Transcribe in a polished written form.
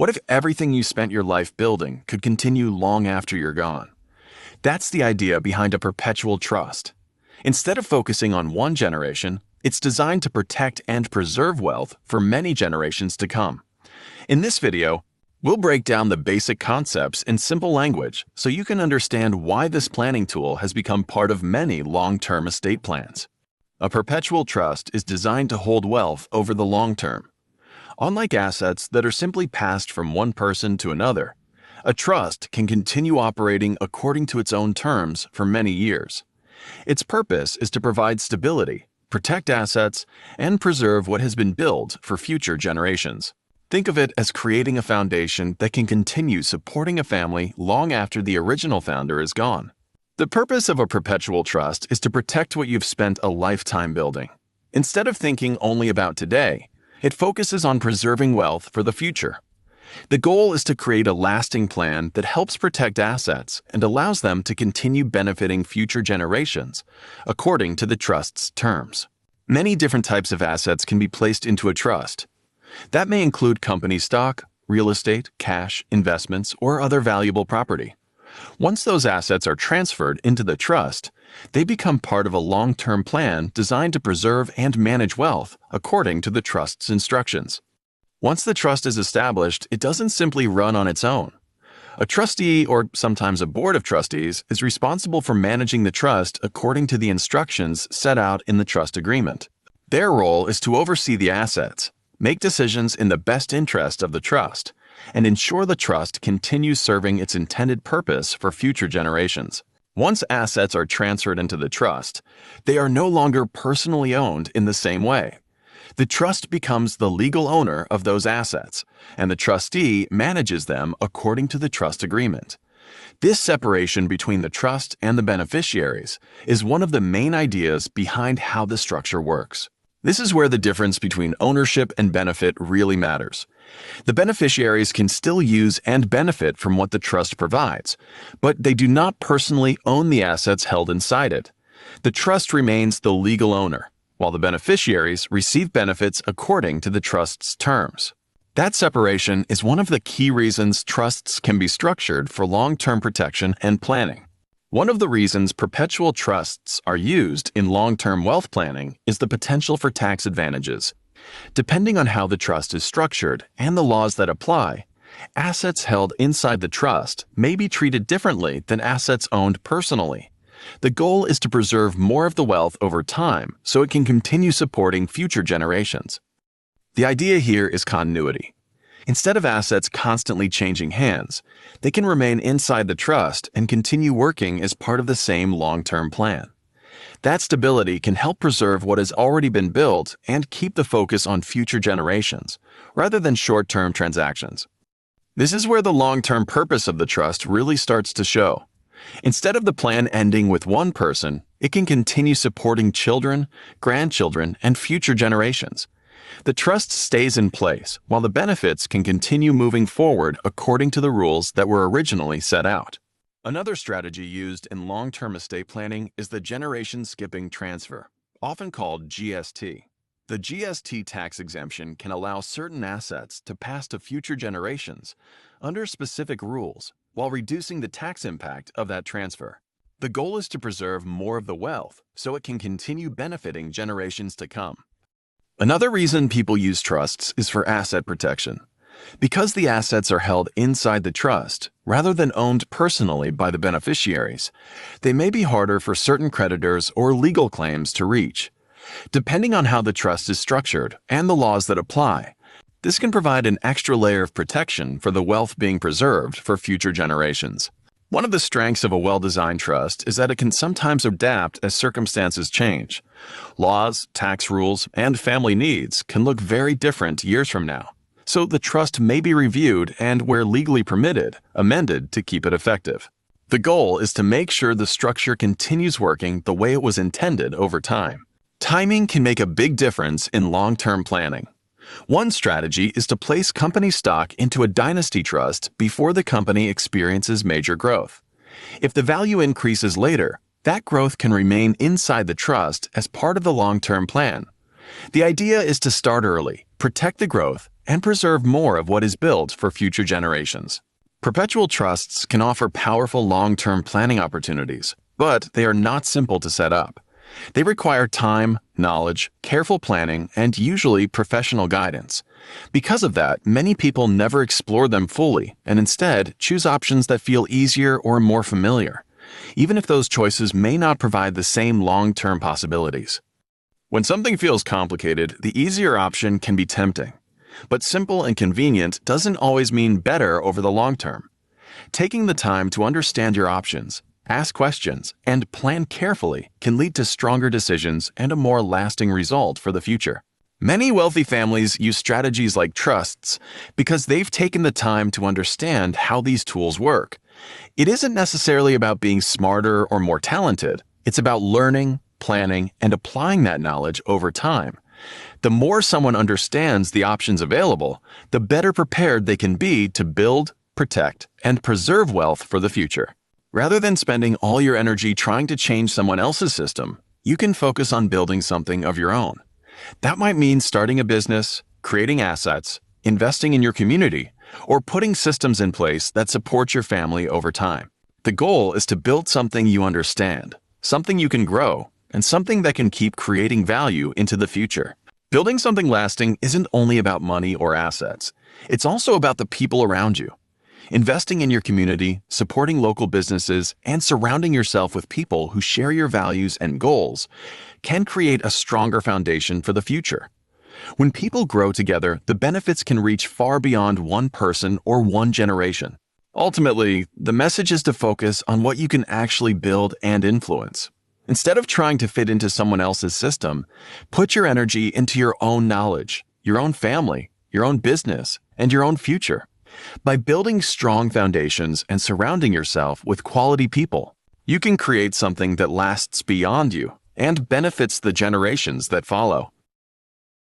What if everything you spent your life building could continue long after you're gone? That's the idea behind a perpetual trust. Instead of focusing on one generation, it's designed to protect and preserve wealth for many generations to come. In this video, we'll break down the basic concepts in simple language so you can understand why this planning tool has become part of many long-term estate plans. A perpetual trust is designed to hold wealth over the long term. Unlike assets that are simply passed from one person to another, a trust can continue operating according to its own terms for many years. Its purpose is to provide stability, protect assets, and preserve what has been built for future generations. Think of it as creating a foundation that can continue supporting a family long after the original founder is gone. The purpose of a perpetual trust is to protect what you've spent a lifetime building. Instead of thinking only about today, it focuses on preserving wealth for the future. The goal is to create a lasting plan that helps protect assets and allows them to continue benefiting future generations according to the trust's terms. Many different types of assets can be placed into a trust. That may include company stock, real estate, cash, investments, or other valuable property. Once those assets are transferred into the trust, they become part of a long-term plan designed to preserve and manage wealth according to the trust's instructions. Once the trust is established, it doesn't simply run on its own. A trustee, or sometimes a board of trustees, is responsible for managing the trust according to the instructions set out in the trust agreement. Their role is to oversee the assets, make decisions in the best interest of the trust, and ensure the trust continues serving its intended purpose for future generations. Once assets are transferred into the trust, they are no longer personally owned in the same way. The trust becomes the legal owner of those assets, and the trustee manages them according to the trust agreement. This separation between the trust and the beneficiaries is one of the main ideas behind how the structure works. This is where the difference between ownership and benefit really matters. The beneficiaries can still use and benefit from what the trust provides, but they do not personally own the assets held inside it. The trust remains the legal owner, while the beneficiaries receive benefits according to the trust's terms. That separation is one of the key reasons trusts can be structured for long-term protection and planning. One of the reasons perpetual trusts are used in long-term wealth planning is the potential for tax advantages. Depending on how the trust is structured and the laws that apply, assets held inside the trust may be treated differently than assets owned personally. The goal is to preserve more of the wealth over time so it can continue supporting future generations. The idea here is continuity. Instead of assets constantly changing hands, they can remain inside the trust and continue working as part of the same long-term plan. That stability can help preserve what has already been built and keep the focus on future generations, rather than short-term transactions. This is where the long-term purpose of the trust really starts to show. Instead of the plan ending with one person, it can continue supporting children, grandchildren, and future generations. The trust stays in place, while the benefits can continue moving forward according to the rules that were originally set out. Another strategy used in long-term estate planning is the generation skipping transfer, often called GST. The GST tax exemption can allow certain assets to pass to future generations under specific rules while reducing the tax impact of that transfer. The goal is to preserve more of the wealth so it can continue benefiting generations to come. Another reason people use trusts is for asset protection. Because the assets are held inside the trust, rather than owned personally by the beneficiaries, they may be harder for certain creditors or legal claims to reach. Depending on how the trust is structured and the laws that apply, this can provide an extra layer of protection for the wealth being preserved for future generations. One of the strengths of a well-designed trust is that it can sometimes adapt as circumstances change. Laws, tax rules, and family needs can look very different years from now, so the trust may be reviewed and, where legally permitted, amended to keep it effective. The goal is to make sure the structure continues working the way it was intended over time. Timing can make a big difference in long-term planning. One strategy is to place company stock into a dynasty trust before the company experiences major growth. If the value increases later, that growth can remain inside the trust as part of the long-term plan. The idea is to start early, protect the growth, and preserve more of what is built for future generations. Perpetual trusts can offer powerful long-term planning opportunities, but they are not simple to set up. They require time, knowledge, careful planning, and usually professional guidance. Because of that, many people never explore them fully and instead choose options that feel easier or more familiar, even if those choices may not provide the same long-term possibilities. When something feels complicated, the easier option can be tempting. But simple and convenient doesn't always mean better over the long term. Taking the time to understand your options, ask questions, and plan carefully can lead to stronger decisions and a more lasting result for the future. Many wealthy families use strategies like trusts because they've taken the time to understand how these tools work. It isn't necessarily about being smarter or more talented. It's about learning, planning, and applying that knowledge over time. The more someone understands the options available, the better prepared they can be to build, protect, and preserve wealth for the future. Rather than spending all your energy trying to change someone else's system, you can focus on building something of your own. That might mean starting a business, creating assets, investing in your community, or putting systems in place that support your family over time. The goal is to build something you understand, something you can grow, and something that can keep creating value into the future. Building something lasting isn't only about money or assets. It's also about the people around you. Investing in your community, supporting local businesses, and surrounding yourself with people who share your values and goals can create a stronger foundation for the future. When people grow together, the benefits can reach far beyond one person or one generation. Ultimately, the message is to focus on what you can actually build and influence. Instead of trying to fit into someone else's system, put your energy into your own knowledge, your own family, your own business, and your own future. By building strong foundations and surrounding yourself with quality people, you can create something that lasts beyond you and benefits the generations that follow.